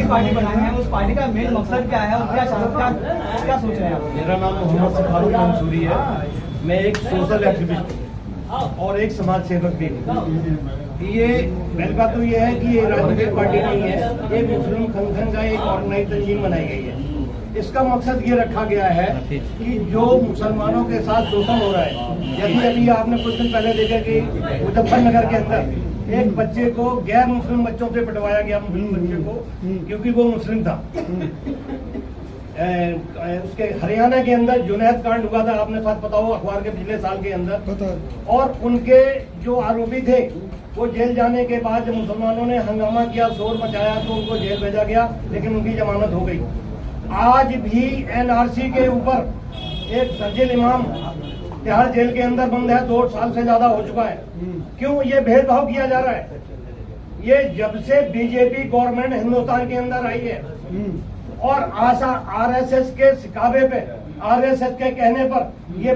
Party बनाई है, उस पार्टी का मेन मकसद क्या है और क्या क्या सोच रहे हैं आप? मेरा नाम मोहम्मद सफारुक मंसूरी है। मैं एक सोशल एक्टिविस्ट और एक समाज सेवक भी हूँ। ये पहली बात तो ये है कि ये राजनीतिक पार्टी नहीं है, ये मुस्लिम संगठन का एक ऑर्गेनाइज तंजीम बनाई गई है। इसका मकसद ये रखा गया है कि जो मुसलमानों के साथ शोषण हो रहा है, जैसे अभी आपने कुछ दिन पहले देखा कि मुजफ्फरनगर के अंदर एक बच्चे को गैर मुस्लिम बच्चों से पिटवाया गया, मुस्लिम बच्चे को, क्योंकि वो मुस्लिम था। उसके हरियाणा के अंदर जुनैद कांड हुआ था, आपने साथ पता हो अखबार के पिछले साल के अंदर, और उनके जो आरोपी थे वो जेल जाने के बाद जब मुसलमानों ने हंगामा किया, शोर मचाया, तो उनको जेल भेजा गया, लेकिन उनकी जमानत हो गई। आज भी एनआरसी के ऊपर एक सर्जिल इमाम तिहाड़ जेल के अंदर बंद है, 2 साल से ज्यादा हो चुका है। क्यों ये भेदभाव किया जा रहा है? ये जब से बीजेपी गवर्नमेंट हिंदुस्तान के अंदर आई है और आशा आरएसएस के सिकावे पे, आरएसएस के कहने पर ये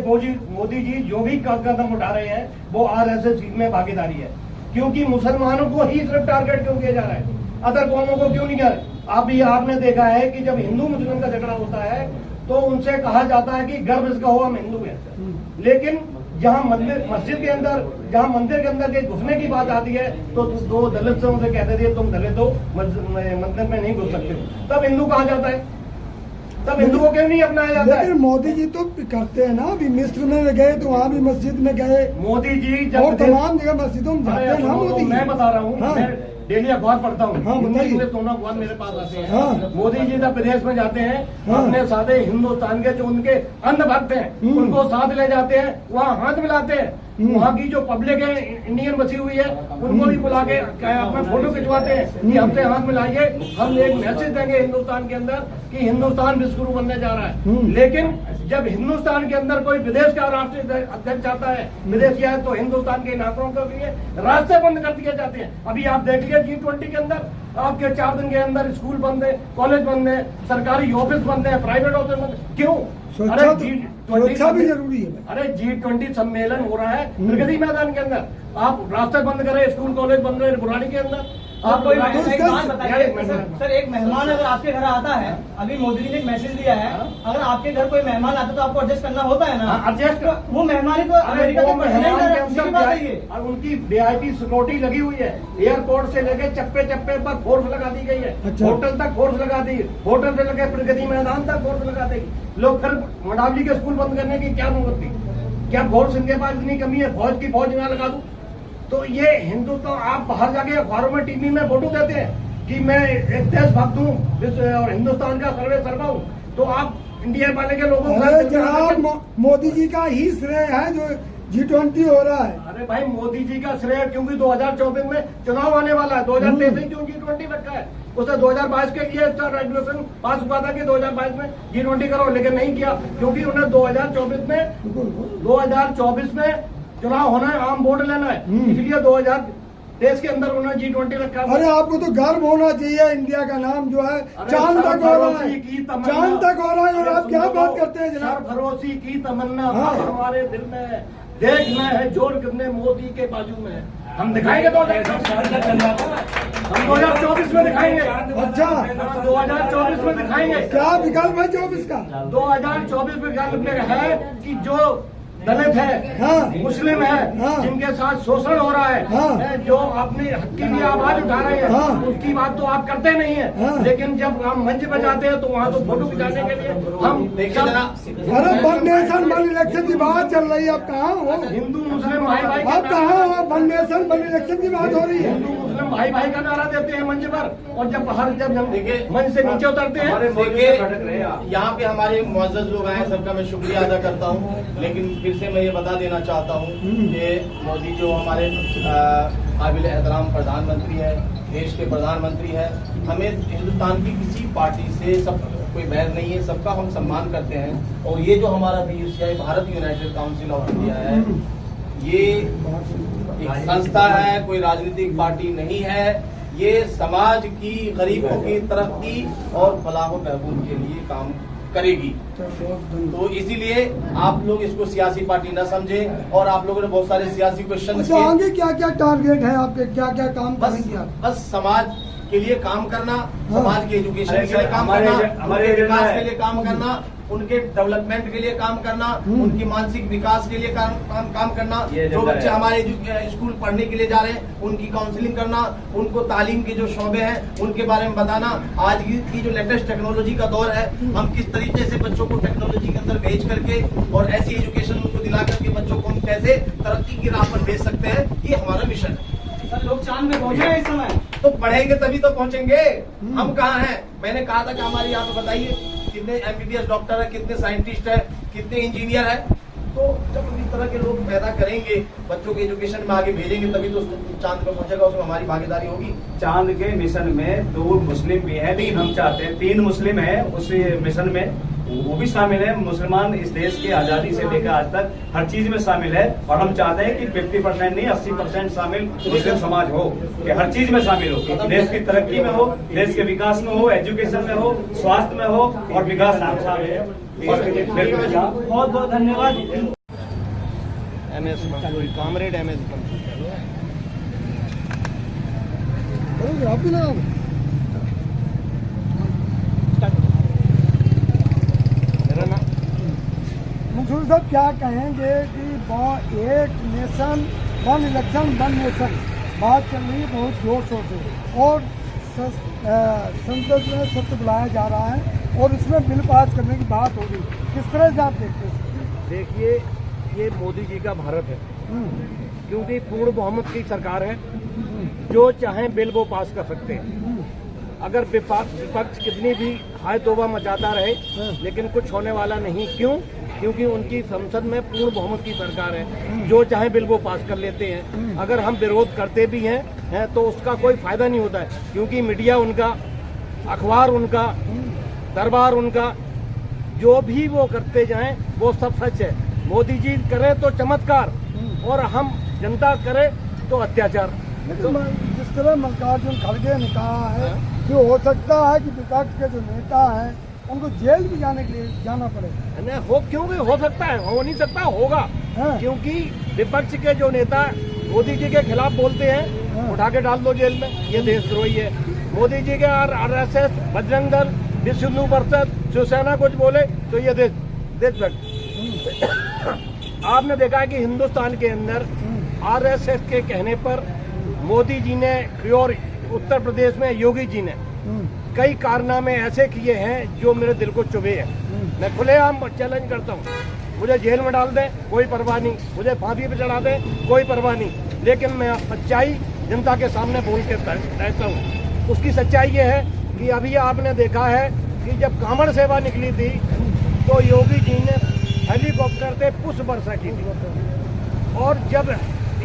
मोदी जी जो भी कदम उठा रहे हैं वो आरएसएस में भागीदारी है। क्योंकि मुसलमानों को ही सिर्फ टारगेट क्यों किया जा रहा है, अदर कौमों को क्यों नहीं किया? अभी आपने देखा है कि जब हिंदू मुस्लिम का झगड़ा होता है तो उनसे कहा जाता है कि गर्व इसका हो हम हिंदू हैं, लेकिन जहाँ मस्जिद के अंदर, जहाँ मंदिर के अंदर के घुसने की बात आती है तो 2 दलित से उनसे कहते थे तुम दलित हो, मंदिर में नहीं घुस सकते, तब हिंदू कहा जाता है, तब हिंदू को क्यों नहीं अपनाया जाता है? लेकिन मोदी जी तो करते हैं ना, अभी मिस्र में गए तो वहाँ भी मस्जिद में गए, मोदी जी जब और तमाम जगह मस्जिदों में जाते हैं ना मोदी। मैं बता रहा हूँ, मैं डेली अखबार पढ़ता हूँ, बताइए। दोनों अखबार मेरे पास आते हैं। मोदी जी जब विदेश में जाते हैं, अपने साथे हिंदुस्तान के जो उनके अंध भक्त हैं उनको साथ ले जाते हैं, वहाँ हाथ मिलाते हैं। वहाँ की जो पब्लिक है इंडियन बसी हुई है उनको भी बुला के अपना फोटो खिंचवाते हैं कि हमसे हाथ मिलाइए, हम एक मैसेज देंगे हिंदुस्तान के अंदर कि हिंदुस्तान विश्वगुरु बनने जा रहा है। लेकिन जब हिंदुस्तान के अंदर कोई विदेश का राष्ट्रीय अध्यक्ष आता है, विदेशी है, तो हिंदुस्तान के नागरिकों के लिए रास्ते बंद कर दिए जाते हैं। अभी आप देख लीजिए G20 के अंदर आपके 4 दिन के अंदर स्कूल बंद है, कॉलेज बंद है, सरकारी ऑफिस बंद है, प्राइवेट ऑफिस बंद है। क्यों? अरे सुरक्षा भी जरूरी है। अरे G20 सम्मेलन हो रहा है प्रगति मैदान के अंदर, आप रास्ते बंद करें, स्कूल कॉलेज बंद रहे बुराड़ी के अंदर। आप कोई एक बात बताइए सर, एक मेहमान अगर आपके घर आता है, अभी मोदी जी ने एक मैसेज दिया है, अगर आपके घर कोई मेहमान आता है तो आपको एडजस्ट करना होता है ना? एडजस्ट वो मेहमान ही तो अमेरिका के और उनकी VIP सिक्योरिटी लगी हुई है, एयरपोर्ट से लेके चप्पे चप्पे पर फोर्स लगा दी गई है, होटल तक फोर्स लगा दी, होटल से लेके प्रगति मैदान तक फोर्स लगा देगी। लोग फिर मंडावली के स्कूल बंद करने की क्या जरूरत थी? क्या फोर्स इनके पास इतनी कमी है फौज की? फौज यहाँ लगा दूं? तो ये हिंदू तो आप बाहर जाके अखबारों में टीवी में फोटो देते हैं कि मैं एक देशभक्त हूँ और हिंदुस्तान का सर्वे सर्वा हूँ, तो आप इंडिया वाले के लोगों को मोदी जी का ही श्रेय है जो G20 हो रहा है। अरे भाई मोदी जी का श्रेय, क्योंकि 2024 में चुनाव आने वाला है, 2023 में क्यों G20 रखा है? उसने 2022 के लिए इसका रेगुलेशन पास हुआ था कि 2022 में G20 करो, लेकिन नहीं किया, क्योंकि उन्हें 2024 में चुनाव होना है, आम वोट लेना है, इसलिए 2023 के अंदर उन्होंने G20 रखा। अरे आपको तो गर्व होना चाहिए, इंडिया का नाम जो है चांद तक हो रहा है, चांद तक हो रहा है, और आप क्या बात करते हैं जनाब? सरफरोशी की तमन्ना हमारे दिल में है, देखना है जोर कितने मोदी के बाजू में है। हम दिखाएंगे 2024 में दिखाएंगे। अच्छा 2024 में दिखाएंगे। क्या विकल्प है 24 का? 2024 विकल्प में है कि जो दलित है, मुस्लिम है, जिनके साथ शोषण हो रहा है, जो अपनी हक के लिए आवाज उठा रहे हैं, उसकी बात तो आप करते नहीं है। लेकिन जब हम मंच पे जाते हैं तो वहाँ तो फोटो खिंचाने के लिए हम अरे वन नेशन वन इलेक्शन की बात चल रही है, अब कहाँ हो? हिंदू मुस्लिम भाई भाई अब कहाँ हो? वन नेशन वन इलेक्शन की बात हो रही है। हिंदू मुस्लिम भाई भाई का नारा देते हैं मंच पर, और जब बाहर जब मंच से नीचे उतरते हैं। देखिए यहाँ पे हमारे मुअज़्ज़ज़ लोग आए, सबका मैं शुक्रिया अदा करता हूँ, लेकिन फिर से मैं ये बता देना चाहता हूँ कि मोदी जो हमारे काबिल एहतराम प्रधानमंत्री है, देश के प्रधानमंत्री है, हमें हिंदुस्तान की किसी पार्टी से सब कोई बैर नहीं है, सबका हम सम्मान करते हैं। और ये जो हमारा BUCI Bharat United council of India है, ये एक संस्था है, कोई राजनीतिक पार्टी नहीं है। ये समाज की, गरीबों की तरक्की और फलाह व बहबूद के लिए काम करेगी। तो इसीलिए आप लोग इसको सियासी पार्टी न समझें, और आप लोगों ने बहुत सारे सियासी क्वेश्चन आगे क्या क्या टारगेट है आपके, क्या क्या काम करेंगे आप? बस समाज के लिए काम करना, समाज के एजुकेशन के लिए काम करना, उनके विकास के लिए काम करना, उनके डेवलपमेंट के लिए काम करना, उनकी मानसिक विकास के लिए काम करना, जो बच्चे हमारे स्कूल पढ़ने के लिए जा रहे हैं उनकी काउंसलिंग करना, उनको तालीम के जो शोबे हैं उनके बारे में बताना। आज की जो लेटेस्ट टेक्नोलॉजी का दौर है, हम किस तरीके से बच्चों को टेक्नोलॉजी के अंदर भेज करके और ऐसी एजुकेशन उनको दिला करके बच्चों को हम कैसे तरक्की की राह पर भेज सकते हैं, ये हमारा मिशन है। सर लोग चांद में पहुंचे हैं इस समय, तो पढ़ेंगे तभी तो पहुंचेंगे। हम कहाँ हैं? मैंने कहा था कि हमारे यहाँ पे बताइए कितने एमबीबीएस डॉक्टर है, कितने साइंटिस्ट है, कितने इंजीनियर है। तो जब इस तरह के लोग पैदा करेंगे, बच्चों के एजुकेशन में आगे भेजेंगे, तभी तो चांद पे पहुंचेगा, उसमें हमारी भागीदारी होगी। चांद के मिशन में 2 मुस्लिम भी है, लेकिन हम चाहते हैं 3 मुस्लिम है उस मिशन में, वो भी शामिल है। मुसलमान इस देश की आजादी से लेकर आज तक हर चीज में शामिल है, और हम चाहते हैं कि 50% नहीं 80% शामिल मुस्लिम समाज हो, कि हर चीज में शामिल हो, देश की तरक्की में हो, देश के विकास में हो, एजुकेशन में हो, स्वास्थ्य में हो और विकास में शामिल है। बहुत बहुत धन्यवाद। कॉमरेड MS आप भी लगा मंसूर साहब क्या कहेंगे कि एक नेशन 1 इलेक्शन 1 नेशन बात चल रही है बहुत जोर शोर से, और संसद में सत्र बुलाया जा रहा है और उसमें बिल पास करने की बात हो रही, किस तरह से आप देखते हैं? देखिए, ये मोदी जी का भारत है, क्योंकि पूर्ण बहुमत की सरकार है, जो चाहे बिल वो पास कर सकते हैं। अगर विपक्ष कितनी भी हाय तौबा मचाता रहे, लेकिन कुछ होने वाला नहीं। क्यों? क्योंकि उनकी संसद में पूर्ण बहुमत की सरकार है, जो चाहे बिल वो पास कर लेते हैं। अगर हम विरोध करते भी हैं तो उसका कोई फायदा नहीं होता है, क्योंकि मीडिया उनका, अखबार उनका, दरबार उनका, जो भी वो करते जाएं वो सब सच है। मोदी जी करे तो चमत्कार और हम जनता करे तो अत्याचार। जिस तरह मल्लिकार्जुन खड़गे ने कहा है कि हो सकता है कि विपक्ष के जो नेता हैं उनको जेल भी जाने के लिए जाना पड़े। क्यों भी हो सकता है, हो नहीं सकता, होगा। क्योंकि विपक्ष के जो नेता मोदी जी के खिलाफ बोलते हैं, उठा के डाल दो जेल में, ये देशद्रोही है। मोदी जी के RSS, बजरंग दल, विश्व हिंदू परिषद, शिवसेना कुछ बोले तो ये देशभक्त। आपने देखा है कि हिंदुस्तान के अंदर RSS के कहने पर मोदी जी ने और उत्तर प्रदेश में योगी जी ने कई कारनामे ऐसे किए हैं जो मेरे दिल को चुभे हैं। मैं खुलेआम चैलेंज करता हूँ, मुझे जेल में डाल दें कोई परवाह नहीं, मुझे फांसी पे चढ़ा दें कोई परवाह नहीं, लेकिन मैं सच्चाई जनता के सामने बोल के रहता हूँ। उसकी सच्चाई ये है कि अभी आपने देखा है कि जब कांवड़ सेवा निकली थी तो योगी जी ने हेलीकॉप्टर से पुष्प वर्षा की थी, और जब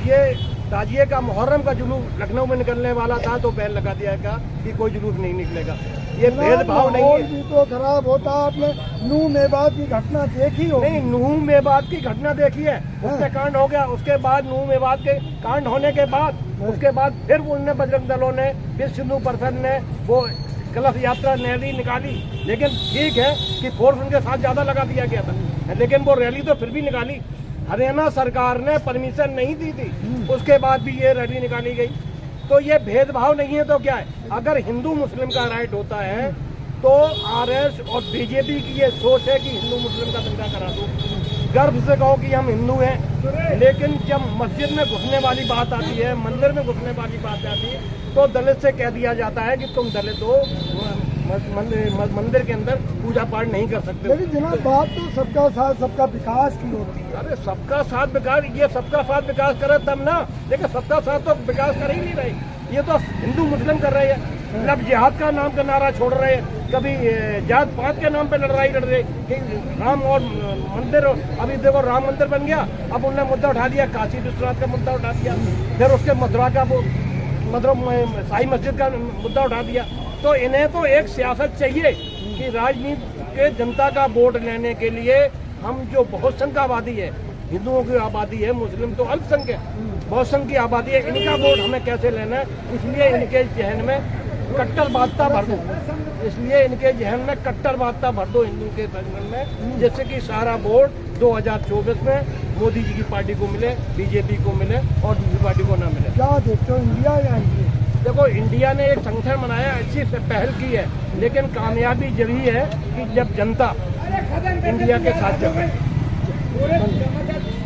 ये ताजिए का मुहर्रम का जुलूस लखनऊ में निकलने वाला था तो बैन लगा दिया गया कि कोई जुलूस नहीं निकलेगा। ये भेदभाव नहीं है। भी तो खराब होता। आपने नूह मेवात की घटना देखी हो? नहीं, नूह मेवात की घटना देखी है, उसके कांड हो गया। उसके बाद नूह मेवात के कांड होने के बाद उसके बाद फिर उनने बजरंग दलों ने, विश्व हिंदू परिषद ने वो कलश यात्रा रैली निकाली, लेकिन ठीक है कि फोर्स उनके साथ ज्यादा लगा दिया गया था, लेकिन वो रैली तो फिर भी निकाली। हरियाणा सरकार ने परमिशन नहीं दी थी, उसके बाद भी ये रैली निकाली गई। तो ये भेदभाव नहीं है तो क्या है? अगर हिंदू मुस्लिम का राइट होता है तो RS और बीजेपी की ये सोच है कि हिंदू मुस्लिम का दंगा करा दो, गर्व से कहो कि हम हिंदू हैं। लेकिन जब मस्जिद में घुसने वाली बात आती है, मंदिर में घुसने वाली बात आती है, तो दलित से कह दिया जाता है कि तुम दलित हो, मंदिर के अंदर पूजा पाठ नहीं कर सकते। लेकिन जनाब बात तो सबका साथ सबका विकास की होती है। अरे सबका साथ विकास, ये सबका साथ विकास करे तब ना, लेकिन सबका साथ तो विकास कर ही नहीं रहे। ये तो हिंदू मुस्लिम कर रहे हैं, जब जिहाद का नाम का नारा छोड़ रहे हैं, कभी जात पात के नाम पे लड़ाई लड़ रहे कि राम और मंदिर। अभी देखो राम मंदिर बन गया, अब उन्होंने मुद्दा उठा दिया, काशी विश्वनाथ का मुद्दा उठा दिया, फिर उसके मथुरा का वो मतलब शाही मस्जिद का मुद्दा उठा दिया। तो इन्हें तो एक सियासत चाहिए कि राजनीति के जनता का वोट लेने के लिए हम जो बहुसंख्यवादी है, हिंदुओं की आबादी है, मुस्लिम तो अल्पसंख्यक बहुसंख्यक की आबादी है, इनका वोट हमें कैसे लेना है, इसलिए इनके जहन में कट्टरवादिता भर दो, इसलिए इनके जहन में कट्टरवादिता भर दो हिंदू के जहन में, जिससे कि सारा वोट 2024 में मोदी जी की पार्टी को मिले, बीजेपी को मिले और दूसरी पार्टी को ना मिले। क्या देखते हो, इंडिया या एनडीए? देखो, इंडिया ने एक संगठन बनाया, अच्छी से पहल की है, लेकिन कामयाबी जब ही है कि जब जनता इंडिया के साथ चल रही है।